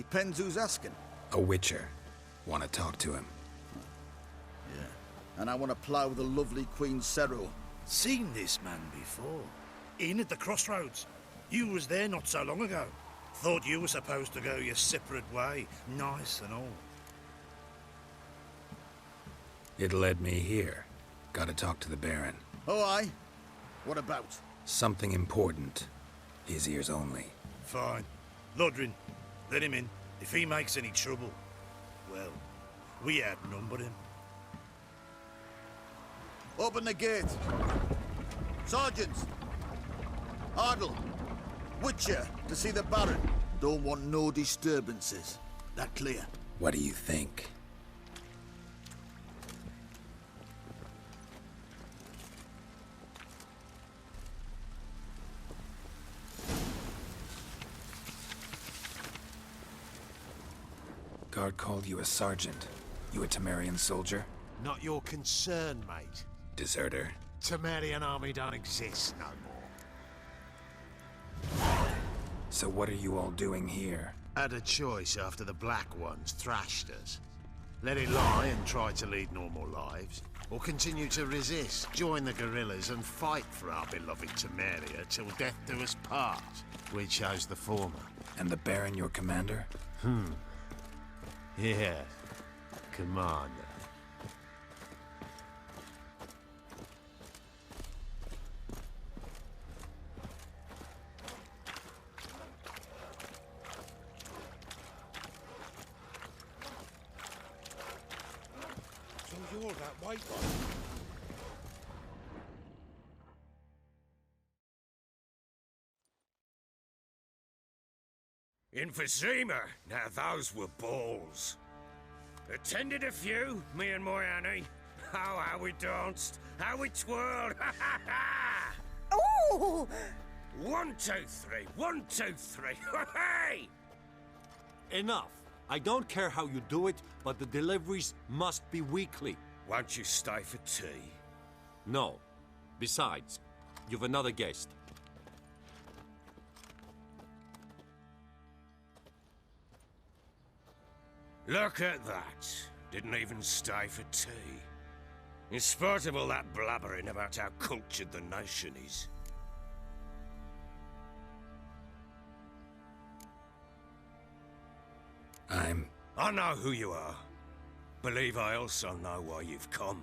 Depends who's asking. A witcher. Want to talk to him? Yeah. And I want to plough the lovely Queen Ciri. Seen this man before. In at the crossroads. You was there not so long ago. Thought you were supposed to go your separate way, nice and all. It led me here. Gotta talk to the Baron. Oh, aye? What about? Something important. His ears only. Fine. Lodrin, let him in. If he makes any trouble, well, we outnumber him. Open the gate. Sergeants! Ardle! Witcher, to see the Baron. Don't want no disturbances. That clear? What do you think? Guard called you a sergeant. You a Temerian soldier? Not your concern, mate. Deserter. Temerian army don't exist no more. So what are you all doing here? Had a choice after the Black Ones thrashed us. Let it lie and try to lead normal lives, or continue to resist, join the guerrillas and fight for our beloved Temeria till death do us part. We chose the former. And the Baron your commander? Yeah, commander. So you're that white one? Emphysema. Now those were balls. Attended a few, me and my Annie. Oh, how we danced, how we twirled. Ha ha ha! Ooh! 1, 2, 3. 1, 2, 3. Hey! Enough. I don't care how you do it, but the deliveries must be weekly. Won't you stay for tea? No. Besides, you've another guest. Look at that. Didn't even stay for tea. In spite of all that blabbering about how cultured the nation is. I know who you are. Believe I also know why you've come.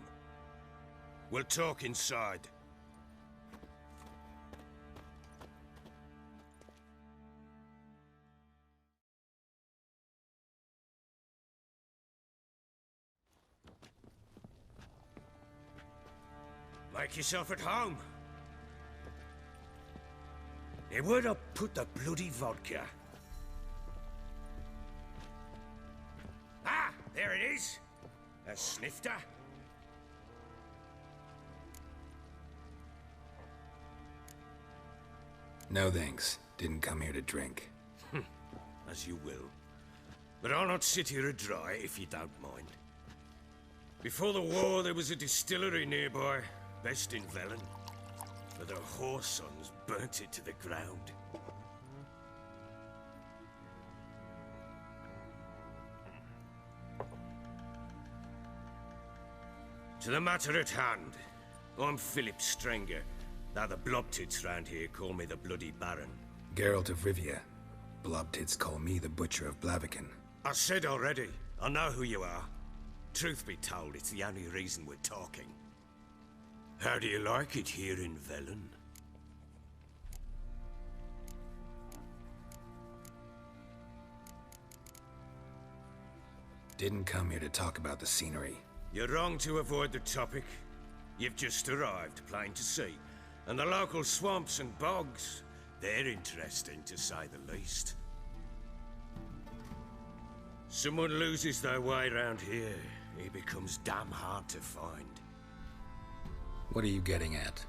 We'll talk inside. Make yourself at home. Now, where'd I put the bloody vodka? Ah, there it is. A snifter. No thanks. Didn't come here to drink. As you will. But I'll not sit here dry if you don't mind. Before the war, there was a distillery nearby, best in Velen. But the whore sons burnt it to the ground. To the matter at hand, I'm Philip Strenger, though the blobtits round here call me the Bloody Baron. Geralt of Rivia. Blobtits call me the Butcher of Blaviken. I said already, I know who you are. Truth be told, it's the only reason we're talking. How do you like it here in Velen? Didn't come here to talk about the scenery. You're wrong to avoid the topic. You've just arrived, plain to see. And the local swamps and bogs, they're interesting to say the least. Someone loses their way around here, he becomes damn hard to find. What are you getting at?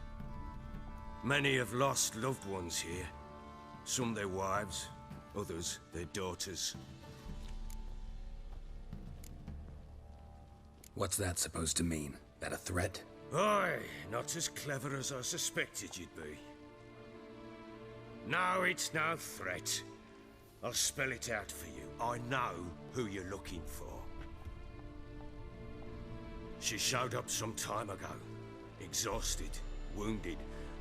Many have lost loved ones here. Some their wives, others their daughters. What's that supposed to mean? That a threat? Aye, not as clever as I suspected you'd be. No, it's no threat. I'll spell it out for you. I know who you're looking for. She showed up some time ago. Exhausted, wounded,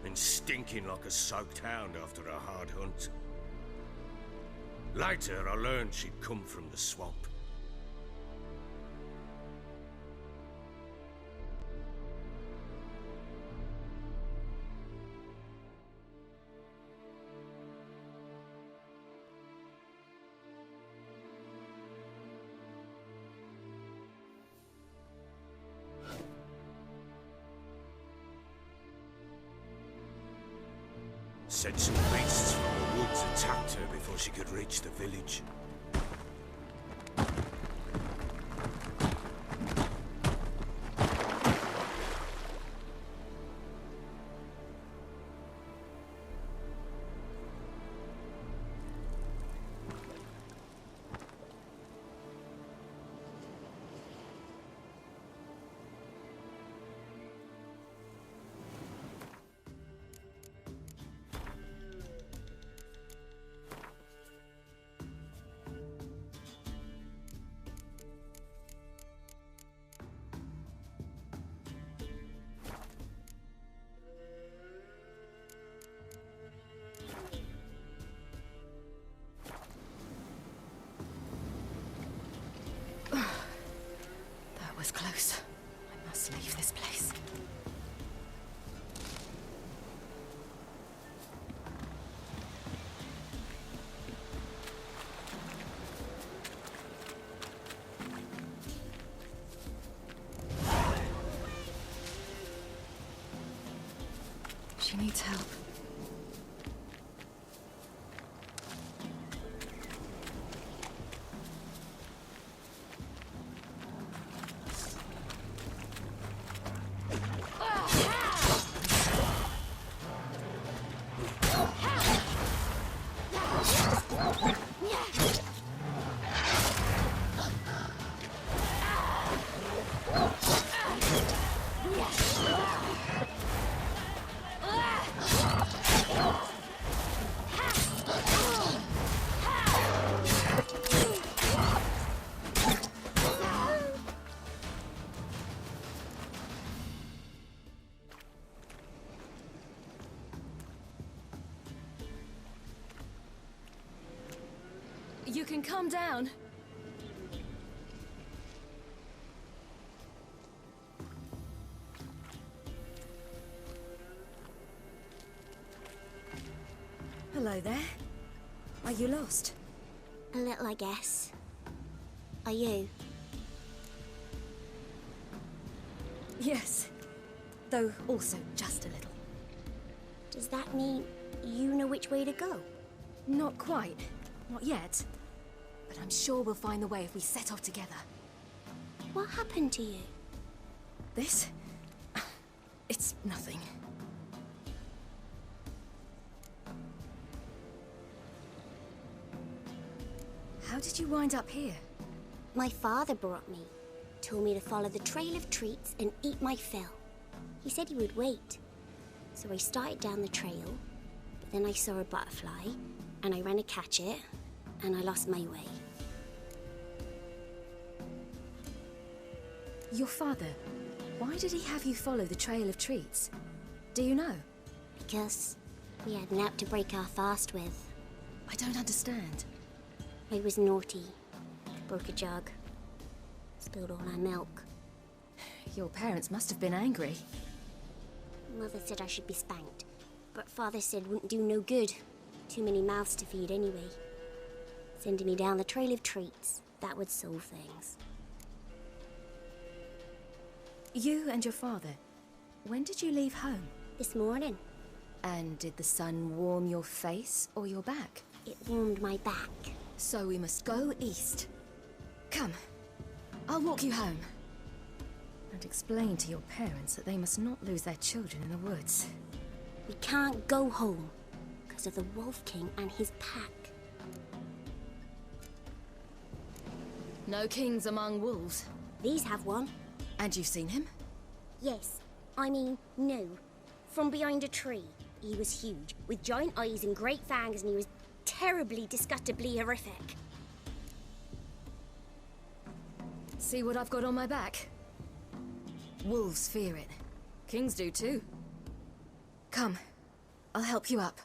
and stinking like a soaked hound after a hard hunt. Later, I learned she'd come from the swamp. Said some beasts from the woods attacked her before she could reach the village. Was close. I must leave this place. She needs help. You can calm down. Hello there. Are you lost? A little, I guess. Are you? Yes. Though also just a little. Does that mean you know which way to go? Not quite. Not yet. But I'm sure we'll find the way if we set off together. What happened to you? This? It's nothing. How did you wind up here? My father brought me. Told me to follow the trail of treats and eat my fill. He said he would wait. So I started down the trail, but then I saw a butterfly, and I ran to catch it, and I lost my way. Your father, why did he have you follow the trail of treats? Do you know? Because we had an app to break our fast with. I don't understand. I was naughty. Broke a jug. Spilled all our milk. Your parents must have been angry. Mother said I should be spanked, but Father said wouldn't do no good. Too many mouths to feed anyway. Sending me down the trail of treats, that would solve things. You and your father, when did you leave home? This morning. And did the sun warm your face or your back? It warmed my back. So we must go east. Come, I'll walk you home. And explain to your parents that they must not lose their children in the woods. We can't go home because of the Wolf King and his pack. No kings among wolves. These have one. And you've seen him? Yes. I mean, no. From behind a tree. He was huge, with giant eyes and great fangs, and he was terribly, disgustingly horrific. See what I've got on my back? Wolves fear it. Kings do too. Come, I'll help you up.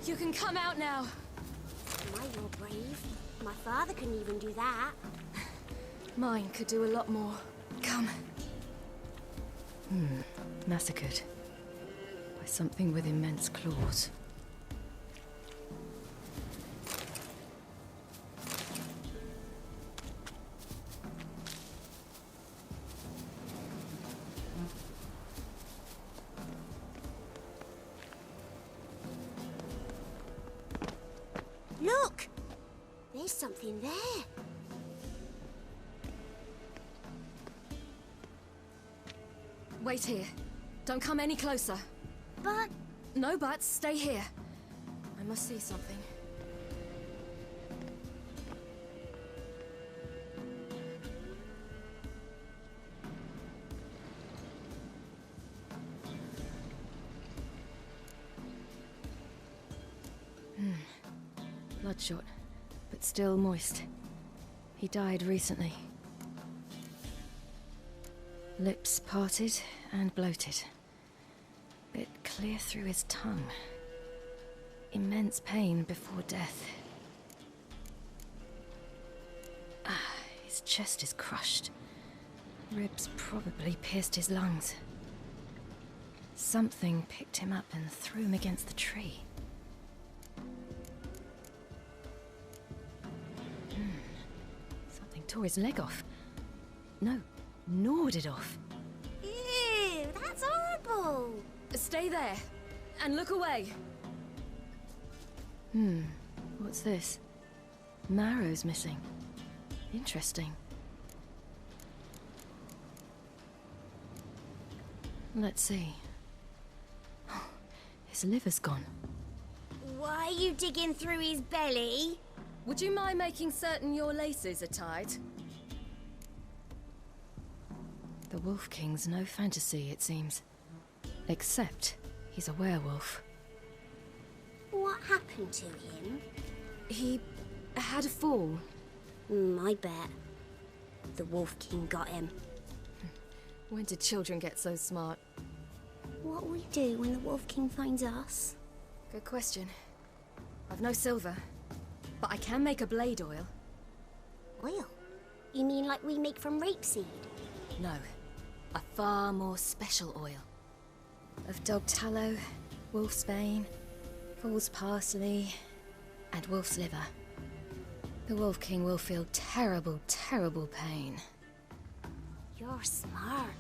You can come out now. My, you're brave. My father couldn't even do that. Mine could do a lot more. Come. Massacred. By something with immense claws. Look! There's something there. Wait here. Don't come any closer. But... No buts. Stay here. I must see something. Bloodshot, but still moist. He died recently. Lips parted and bloated. Bit clear through his tongue. Immense pain before death. His chest is crushed. Ribs probably pierced his lungs. Something picked him up and threw him against the tree. Something tore his leg off. No, gnawed it off. Ew, that's horrible! Stay there, and look away. What's this? Marrow's missing. Interesting. Let's see. His liver's gone. Why are you digging through his belly? Would you mind making certain your laces are tied? The Wolf King's no fantasy, it seems. Except he's a werewolf. What happened to him? He had a fall. I bet. The Wolf King got him. When did children get so smart? What will we do when the Wolf King finds us? Good question. I've no silver, but I can make a blade oil. Oil? You mean like we make from rapeseed? No, a far more special oil. Of dog tallow, wolf's bane, fool's parsley, and wolf's liver. The Wolf King will feel terrible, terrible pain. You're smart.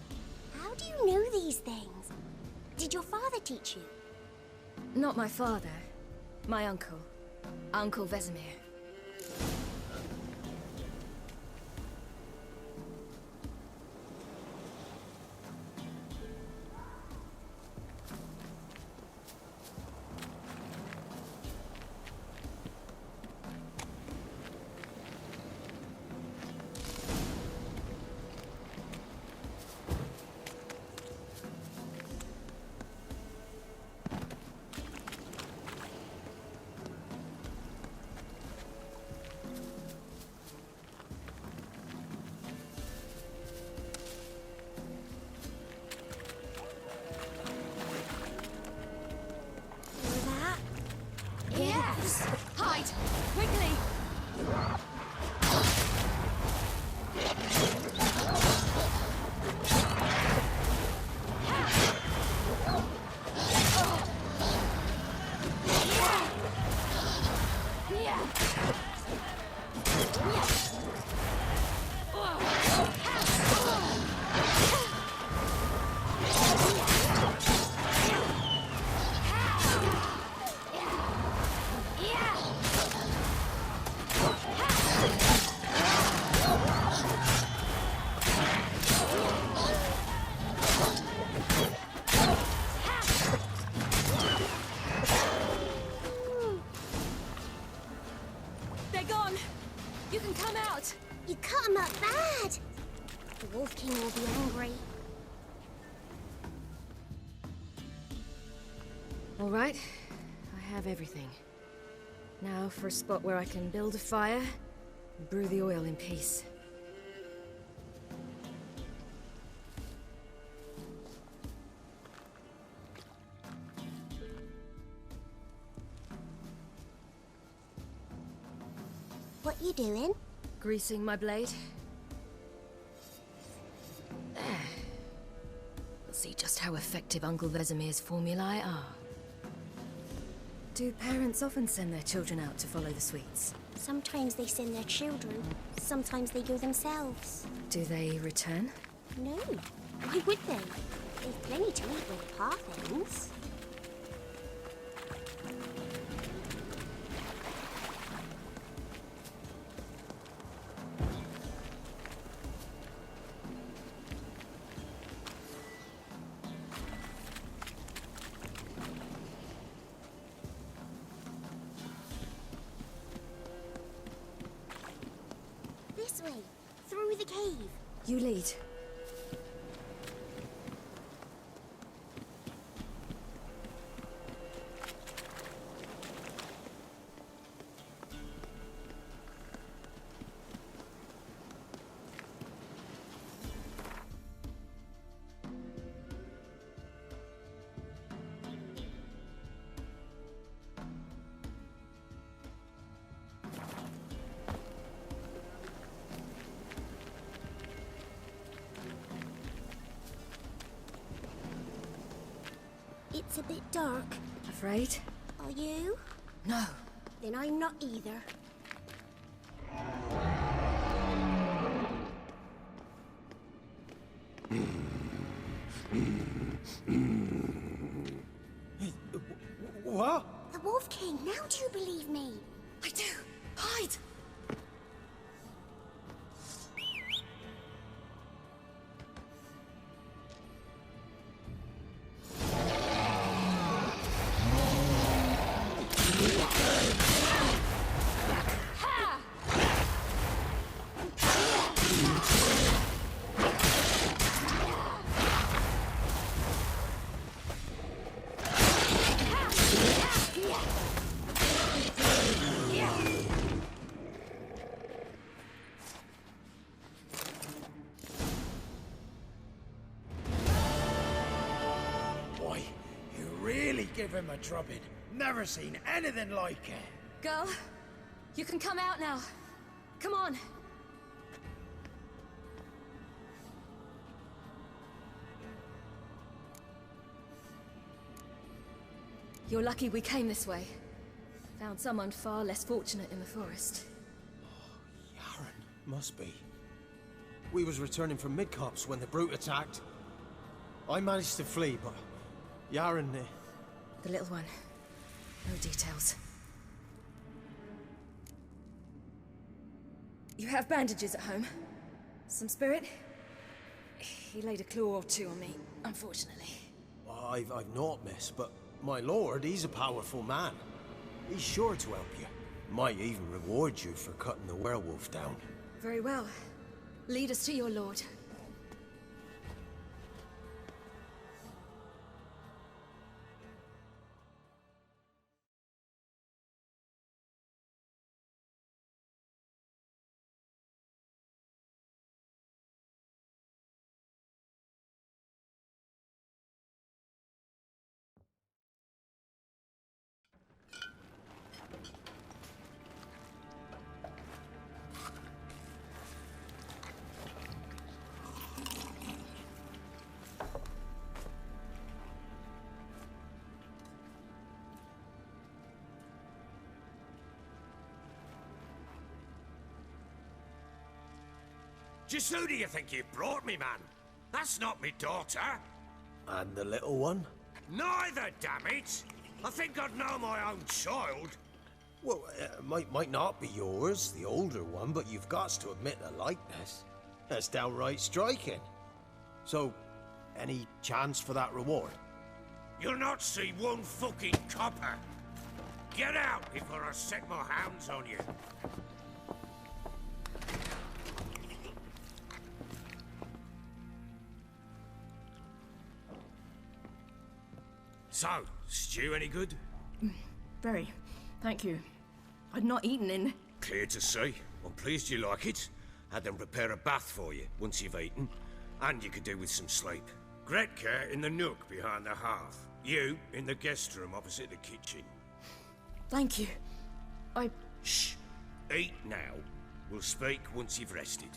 How do you know these things? Did your father teach you? Not my father. My uncle. Uncle Vesemir. King will be angry. All right, I have everything. Now for a spot where I can build a fire and brew the oil in peace. What you doing? Greasing my blade. There. We'll see just how effective Uncle Vesemir's formulae are. Do parents often send their children out to follow the sweets? Sometimes they send their children. Sometimes they go themselves. Do they return? No. Why would they? They've plenty to eat with Pa things. This way, through the cave. You lead. It's a bit dark. Afraid? Are you? No. Then I'm not either. What? The Wolf King, now do you believe me? I do. Hide! Boy, you really give him a drubbing. Never seen anything like it. Girl, you can come out now. Come on. You're lucky we came this way. Found someone far less fortunate in the forest. Yaren, must be. We was returning from Midcops when the brute attacked. I managed to flee, but Yaren... The little one. No details. You have bandages at home? Some spirit? He laid a claw or two on me, unfortunately. I've naught, miss, but my lord, he's a powerful man. He's sure to help you. Might even reward you for cutting the werewolf down. Very well. Lead us to your lord. Just who do you think you brought me, man? That's not me daughter. And the little one? Neither, damn it! I think I'd know my own child. Well, might not be yours, the older one, but you've got to admit the likeness. That's downright striking. So, any chance for that reward? You'll not see one fucking copper. Get out before I set my hounds on you. So, stew any good? Very. Thank you. I'd not eaten in... Clear to see. I'm pleased you like it. Had them prepare a bath for you once you've eaten. And you could do with some sleep. Gretka in the nook behind the hearth. You in the guest room opposite the kitchen. Thank you. Shh. Eat now. We'll speak once you've rested.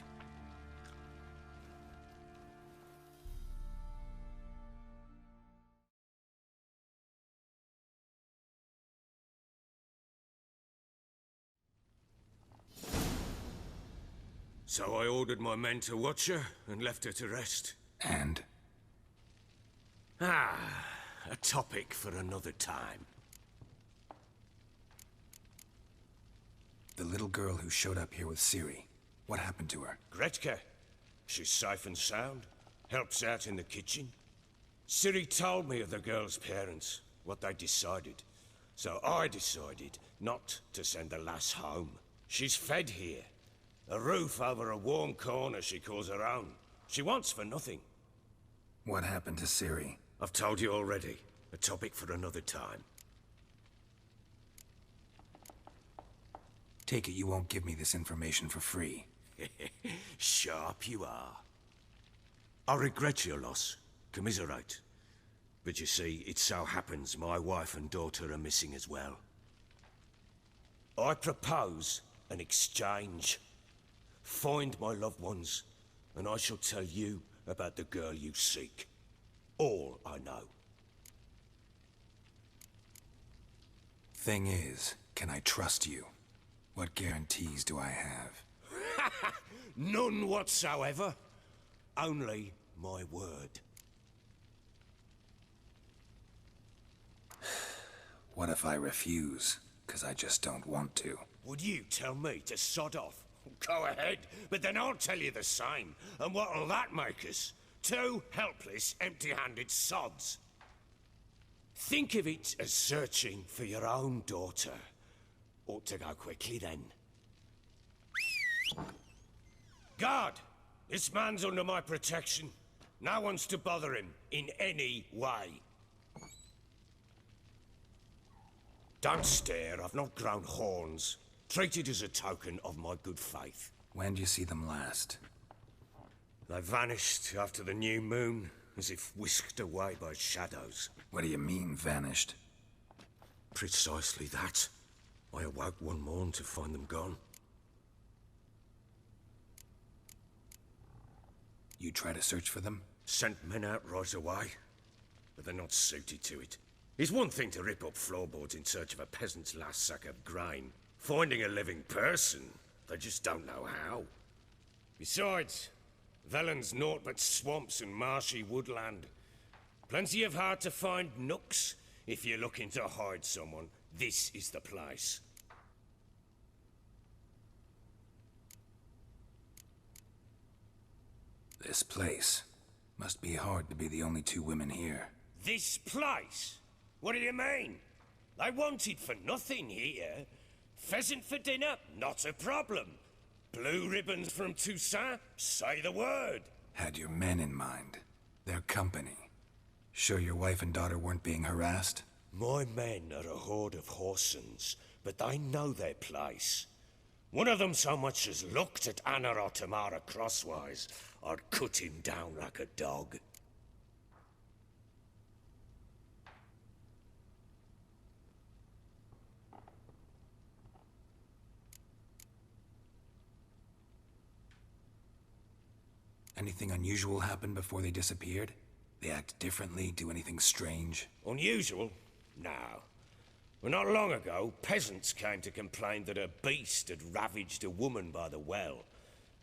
So I ordered my men to watch her and left her to rest. And? A topic for another time. The little girl who showed up here with Ciri. What happened to her? Gretka. She's safe and sound. Helps out in the kitchen. Ciri told me of the girl's parents, what they decided. So I decided not to send the lass home. She's fed here. A roof over a warm corner she calls her own. She wants for nothing. What happened to Ciri? I've told you already. A topic for another time. Take it you won't give me this information for free. Sharp you are. I regret your loss. Commiserate. But you see, it so happens my wife and daughter are missing as well. I propose an exchange. Find my loved ones, and I shall tell you about the girl you seek. All I know. Thing is, can I trust you? What guarantees do I have? None whatsoever. Only my word. What if I refuse? 'Cause I just don't want to. Would you tell me to sod off? Go ahead, but then I'll tell you the same. And what'll that make us? Two helpless, empty-handed sods. Think of it as searching for your own daughter. Ought to go quickly, then. Guard! This man's under my protection. No one's to bother him in any way. Don't stare, I've not grown horns. Treat it as a token of my good faith. When did you see them last? They vanished after the new moon, as if whisked away by shadows. What do you mean, vanished? Precisely that. I awoke one morn to find them gone. You try to search for them? Sent men out right away, but they're not suited to it. It's one thing to rip up floorboards in search of a peasant's last sack of grain. Finding a living person, they just don't know how. Besides, Velen's naught but swamps and marshy woodland. Plenty of hard-to-find nooks. If you're looking to hide someone, this is the place. This place. Must be hard to be the only two women here. This place? What do you mean? They wanted for nothing here. Pheasant for dinner? Not a problem. Blue ribbons from Toussaint? Say the word. Had your men in mind. Their company. Sure your wife and daughter weren't being harassed? My men are a horde of whoresons, but they know their place. One of them so much as looked at Anna or Tamara crosswise, I'd cut him down like a dog. Anything unusual happen before they disappeared? They act differently, do anything strange? Unusual? No. Well, not long ago, peasants came to complain that a beast had ravaged a woman by the well.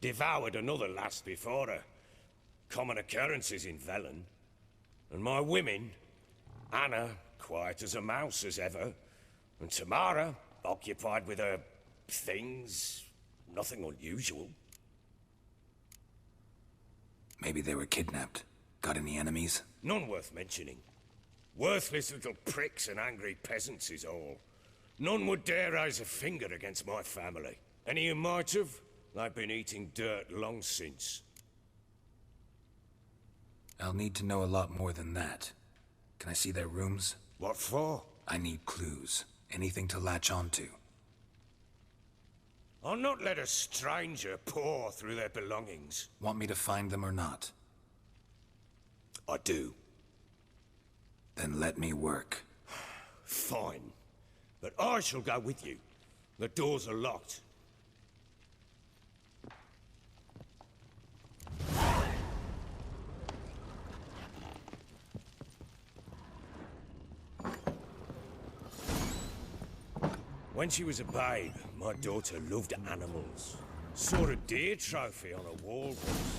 Devoured another lass before her. Common occurrences in Velen. And my women, Anna, quiet as a mouse as ever, and Tamara, occupied with her things, nothing unusual. Maybe they were kidnapped. Got any enemies? None worth mentioning. Worthless little pricks and angry peasants is all. None would dare raise a finger against my family. Any who might have, they've been eating dirt long since. I'll need to know a lot more than that. Can I see their rooms? What for? I need clues. Anything to latch onto. I'll not let a stranger pore through their belongings. Want me to find them or not? I do. Then let me work. Fine. But I shall go with you. The doors are locked. When she was a babe, my daughter loved animals. Saw a deer trophy on a wall once.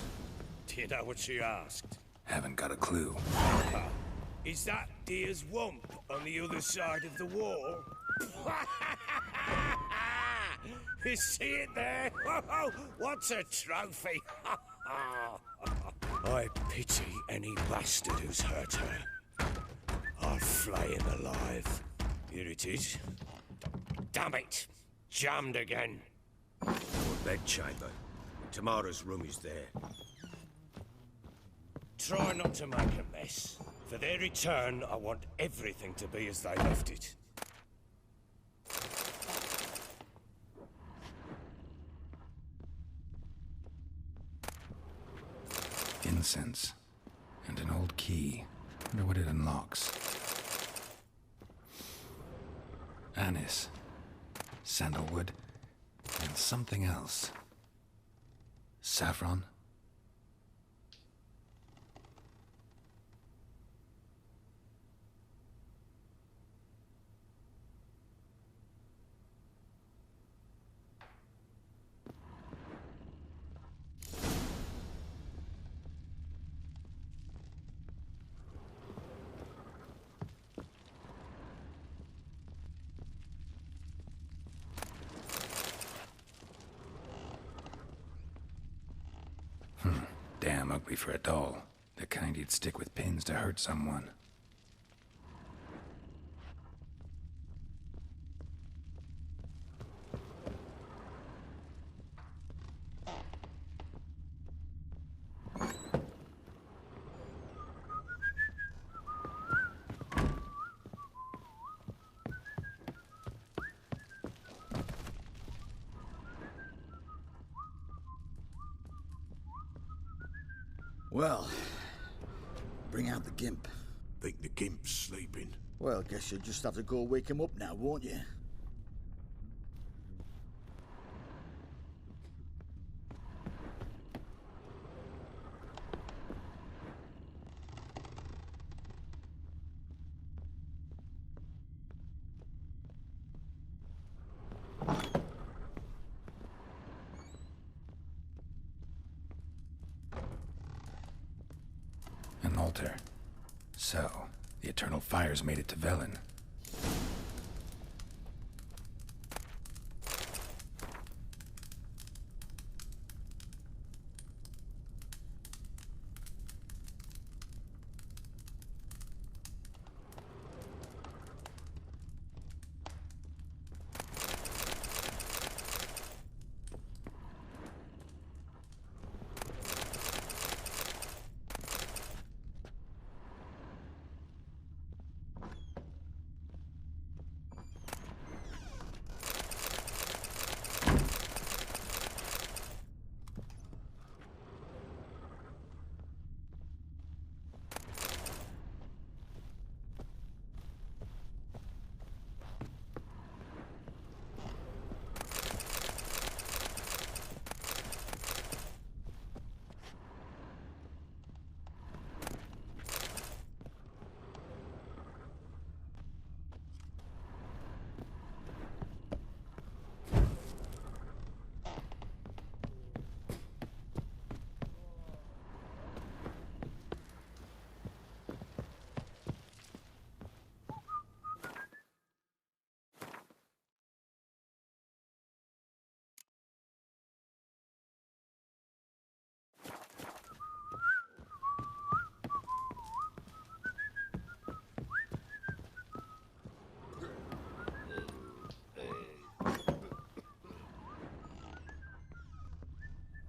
Do you know what she asked? Haven't got a clue. Is that deer's wump on the other side of the wall? You see it there? What's a trophy? I pity any bastard who's hurt her. I'll flay him alive. Here it is. Damn it! Jammed again. Our bedchamber. Tamara's room is there. Try not to make a mess. For their return, I want everything to be as they left it. Incense. And an old key. Wonder what it unlocks. Anise. Sandalwood. And something else. Saffron. Damn ugly for a doll. The kind you'd stick with pins to hurt someone. Well, bring out the gimp. Think the gimp's sleeping? Well, guess you'll just have to go wake him up now, won't you? An altar. So, the eternal fires made it to Velen.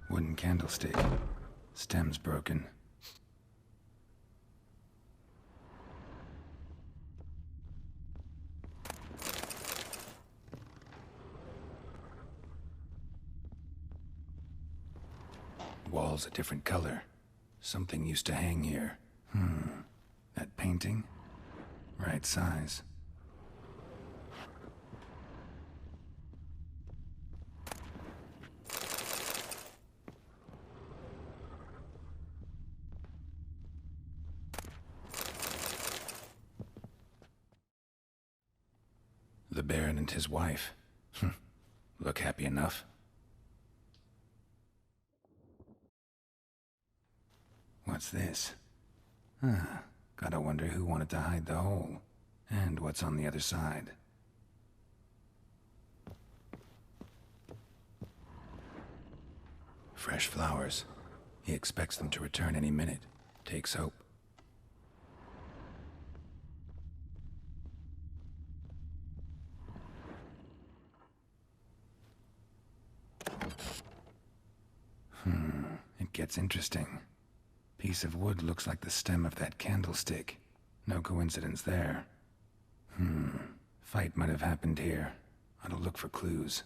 Wooden candlestick. Stem's broken. wall's a different color. Something used to hang here. That painting? Right size. The Baron and his wife. Look happy enough. What's this? Gotta wonder who wanted to hide the hole. And what's on the other side. Fresh flowers. He expects them to return any minute. Takes hope. It gets interesting. Piece of wood looks like the stem of that candlestick. No coincidence there. Fight might have happened here. Ought to look for clues.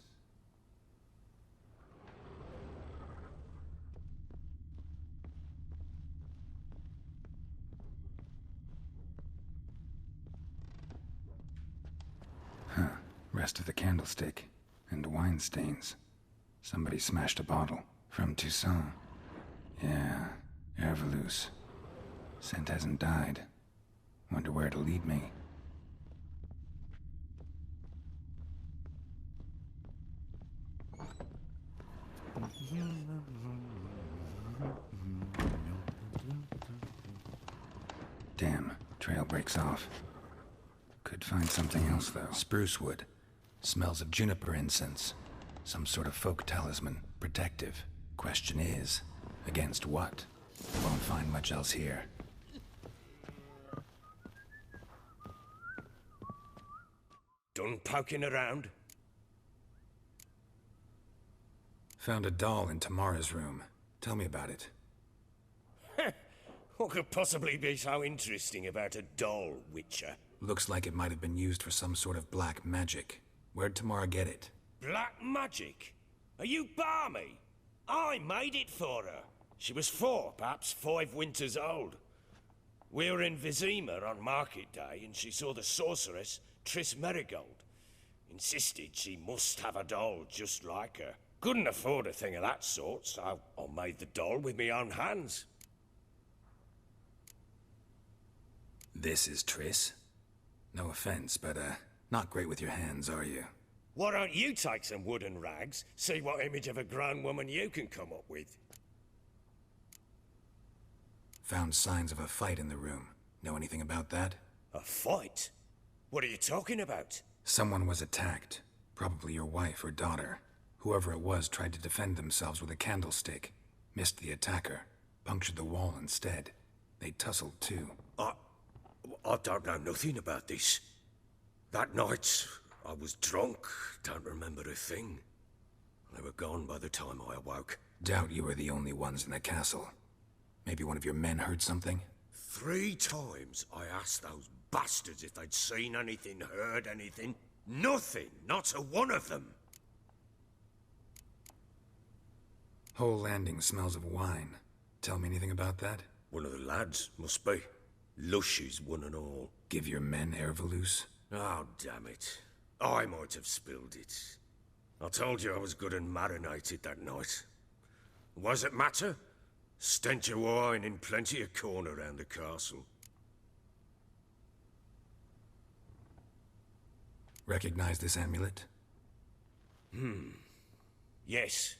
Rest of the candlestick. And wine stains. Somebody smashed a bottle. From Toussaint. Yeah, Herveloos. Scent hasn't died. Wonder where it'll lead me. Damn, trail breaks off. Could find something else, though. Spruce wood. Smells of juniper incense. Some sort of folk talisman. Protective. Question is, against what? Won't find much else here. Done poking around? Found a doll in Tamara's room. Tell me about it. What could possibly be so interesting about a doll, Witcher? Looks like it might have been used for some sort of black magic. Where'd Tamara get it? Black magic? Are you balmy? I made it for her. She was 4, perhaps 5 winters old. We were in Vizima on market day, and she saw the sorceress, Triss Merigold. Insisted she must have a doll just like her. Couldn't afford a thing of that sort, so I made the doll with my own hands. This is Triss? No offense, but, not great with your hands, are you? Why don't you take some wooden rags, see what image of a grown woman you can come up with? Found signs of a fight in the room. Know anything about that? A fight? What are you talking about? Someone was attacked. Probably your wife or daughter. Whoever it was tried to defend themselves with a candlestick. Missed the attacker. Punctured the wall instead. They tussled too. I don't know nothing about this. That night, I was drunk, don't remember a thing. They were gone by the time I awoke. Doubt you were the only ones in the castle. Maybe one of your men heard something? 3 times I asked those bastards if they'd seen anything, heard anything. Nothing, not a one of them. Whole landing smells of wine. Tell me anything about that? One of the lads, must be. Lushes, one and all. Give your men Herveloos? Oh, damn it. I might have spilled it. I told you I was good and marinated that night. What does it matter? Stench of wine in plenty of corn around the castle. Recognize this amulet? Yes.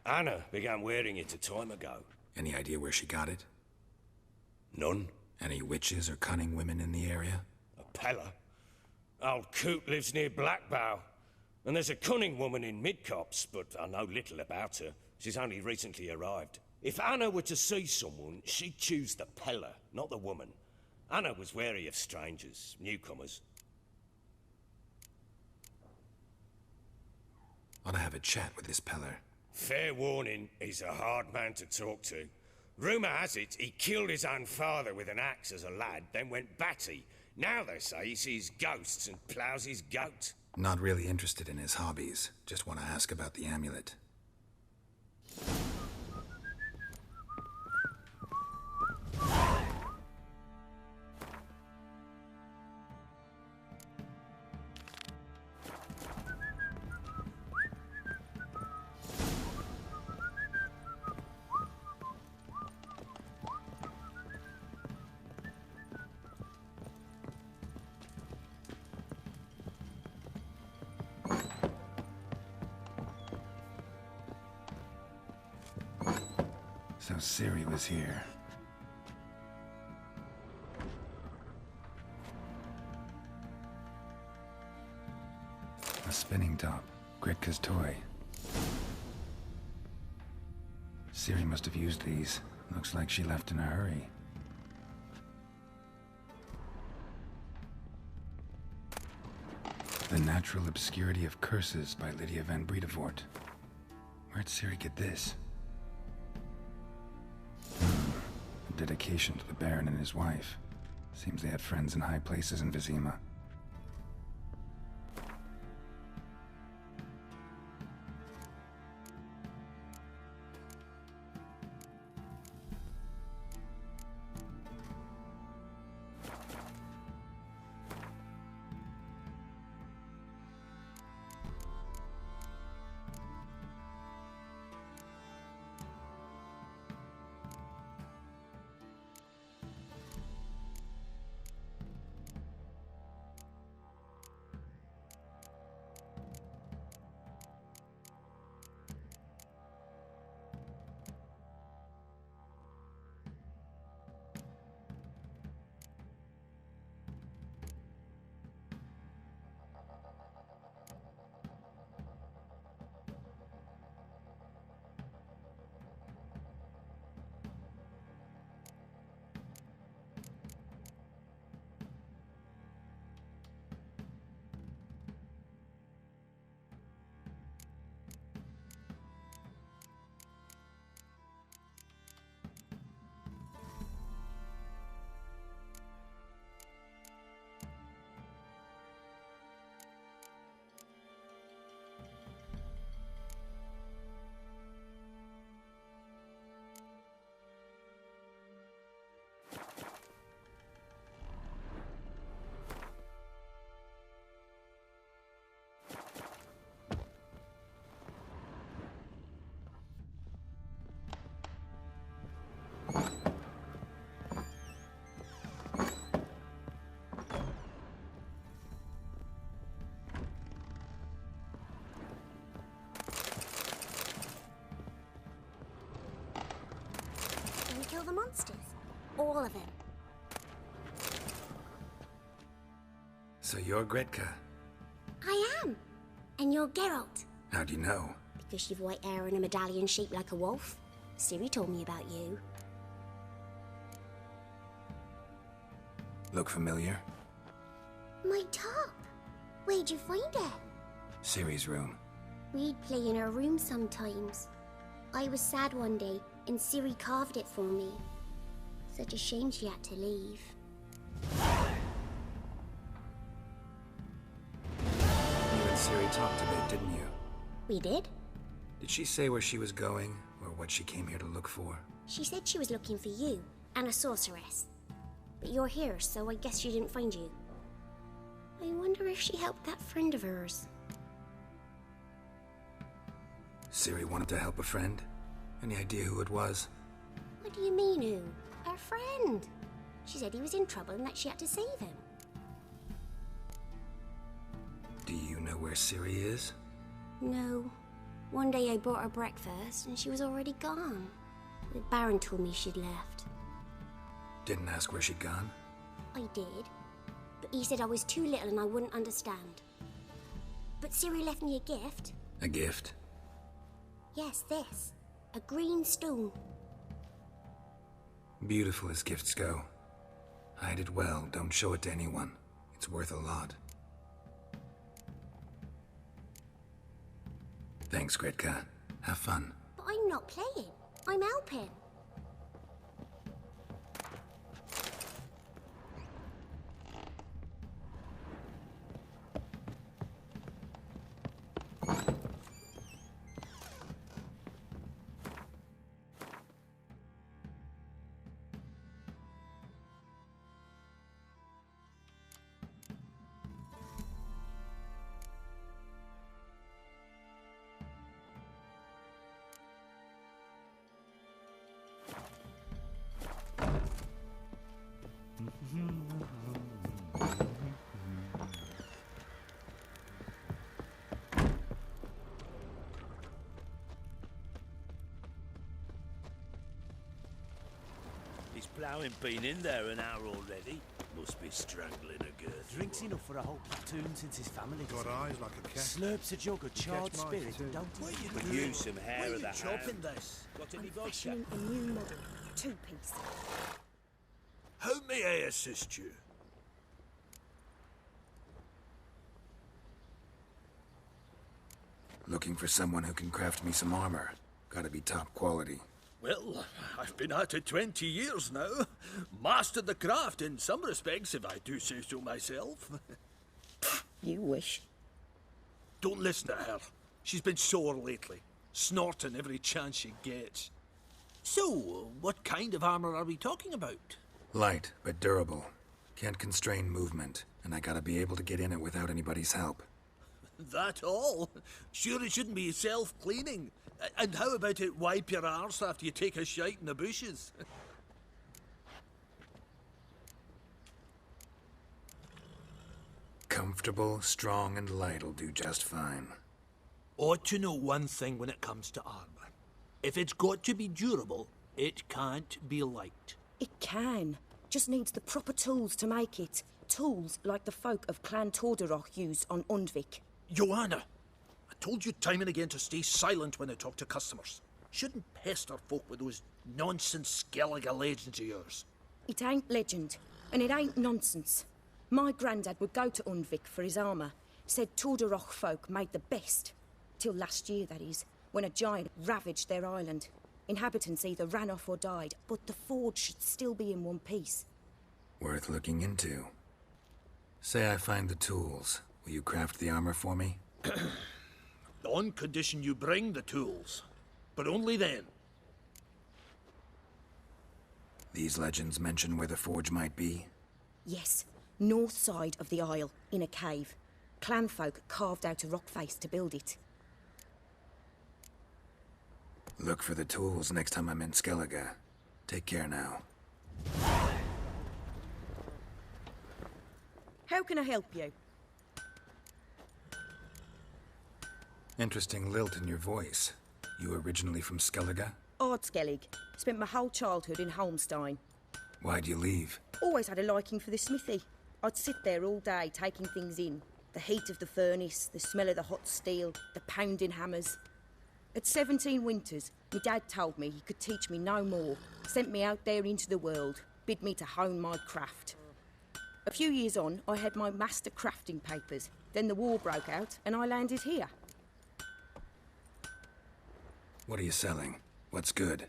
Anna began wearing it a time ago. Any idea where she got it? None. Any witches or cunning women in the area? A Pella. Old Coot lives near Blackbow. And there's a cunning woman in Midcopse, but I know little about her. She's only recently arrived. If Anna were to see someone, she'd choose the Pella, not the woman. Anna was wary of strangers, newcomers. Ought to have a chat with this Peller. Fair warning, he's a hard man to talk to. Rumour has it he killed his own father with an axe as a lad, then went batty. Now they say he sees ghosts and ploughs his goat. Not really interested in his hobbies. Just want to ask about the amulet. So Ciri was here. A spinning top. Gretka's toy. Ciri must have used these. Looks like she left in a hurry. The Natural Obscurity of Curses by Lydia van Bredevoort. Where'd Ciri get this? A dedication to the Baron and his wife. Seems they had friends in high places in Vizima. Kill the monsters. All of them. So you're Gretka? I am. And you're Geralt. How do you know? Because you've white hair and a medallion shaped like a wolf. Ciri told me about you. Look familiar? My top. Where'd you find it? Ciri's room. We'd play in her room sometimes. I was sad one day, and Ciri carved it for me. Such a shame she had to leave. You and Ciri talked a bit, didn't you? We did? Did she say where she was going, or what she came here to look for? She said she was looking for you, and a sorceress. But you're here, so I guess she didn't find you. I wonder if she helped that friend of hers. Ciri wanted to help a friend? Any idea who it was? What do you mean, who? Her friend. She said he was in trouble and that she had to save him. Do you know where Ciri is? No. One day I bought her breakfast and she was already gone. The Baron told me she'd left. Didn't ask where she'd gone? I did. But he said I was too little and I wouldn't understand. But Ciri left me a gift. A gift? Yes, this. A green stone. Beautiful as gifts go. Hide it well, don't show it to anyone. It's worth a lot. Thanks, Gretka. Have fun. But I'm not playing. I'm helping. ain't been in there an hour already. Must be strangling a girth. Drinks enough for a whole platoon since his family. Got eyes like a cat. Slurps a jug of charred spirit, don't he? Could use some hair of the hand. This? Got any I'm vodka? fashioning a new model. Two-piece. How may I assist you? Looking for someone who can craft me some armor. Gotta be top quality. Well, I've been at it 20 years now. Mastered the craft in some respects, if I do say so myself. You wish. Don't listen to her. She's been sore lately, snorting every chance she gets. So, what kind of armor are we talking about? Light, but durable. Can't constrain movement, and I gotta be able to get in it without anybody's help. That all? Sure it shouldn't be self-cleaning. And how about it wipe your arse after you take a shite in the bushes? Comfortable, strong, and light'll do just fine. Ought to know one thing when it comes to armor. If it's got to be durable, it can't be light. It can. Just needs the proper tools to make it. Tools like the folk of Clan Tordarroch used on Undvik. Joanna, I told you time and again to stay silent when I talk to customers. Shouldn't pester folk with those nonsense Skellige legends of yours. It ain't legend, and it ain't nonsense. My grandad would go to Undvik for his armour. Said Tordarroch folk made the best. Till last year, that is, when a giant ravaged their island. Inhabitants either ran off or died, but the forge should still be in one piece. Worth looking into. Say I find the tools. Will you craft the armor for me? On condition you bring the tools. But only then. These legends mention where the forge might be? Yes, north side of the isle, in a cave. Clanfolk carved out a rock face to build it. Look for the tools next time I'm in Skellige. Take care now. How can I help you? Interesting lilt in your voice. You originally from Skellige? Ardskellig. Spent my whole childhood in Holmstein. Why'd you leave? Always had a liking for the smithy. I'd sit there all day taking things in. The heat of the furnace, the smell of the hot steel, the pounding hammers. At 17 winters, my dad told me he could teach me no more. Sent me out there into the world, bid me to hone my craft. A few years on, I had my master crafting papers. Then the war broke out and I landed here. What are you selling? What's good?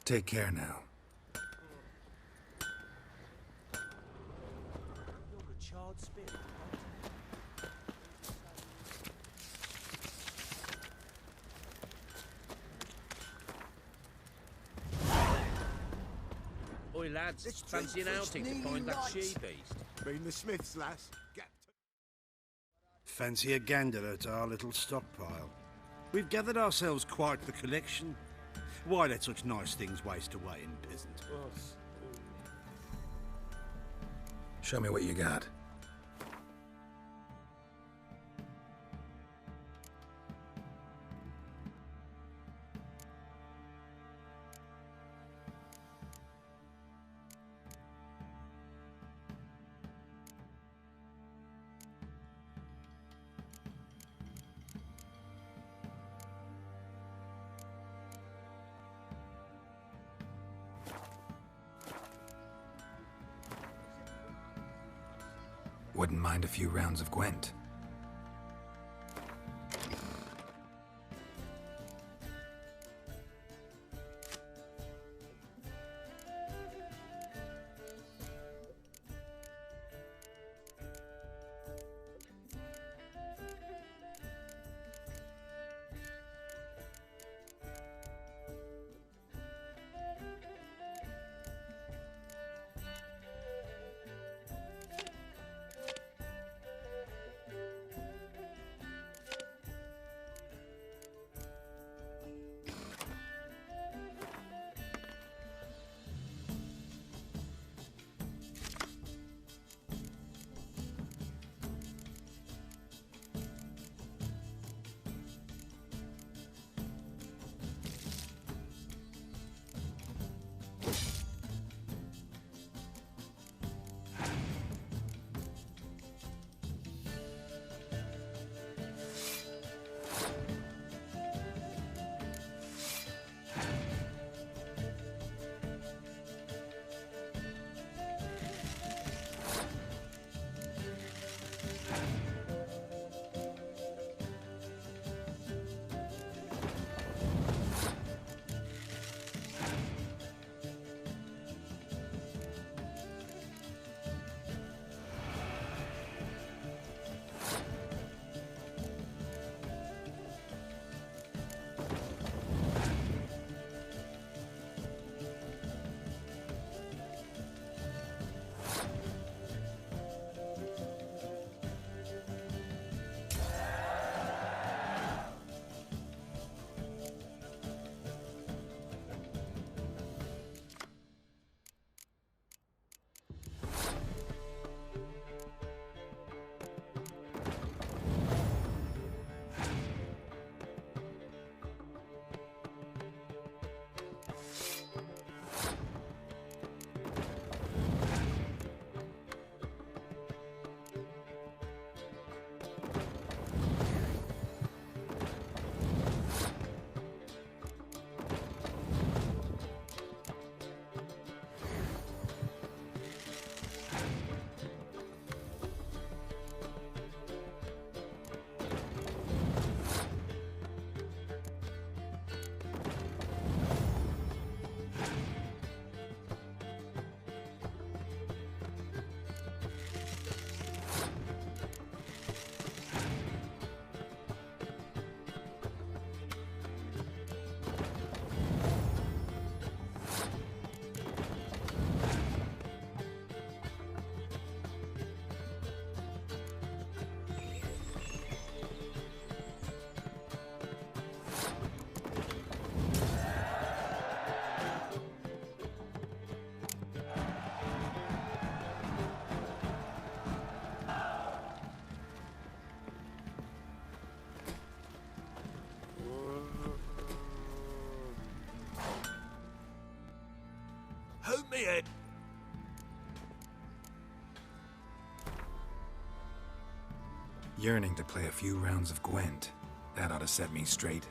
Take care now. Oi, lads, fancy an outing to find that she-beast? Been the Smiths, lass. Fancy a gander at our little stockpile. We've gathered ourselves quite the collection. Why let such nice things waste away in peasant? Show me what you got. Wouldn't mind a few rounds of Gwent. Yearning to play a few rounds of Gwent. That ought to set me straight.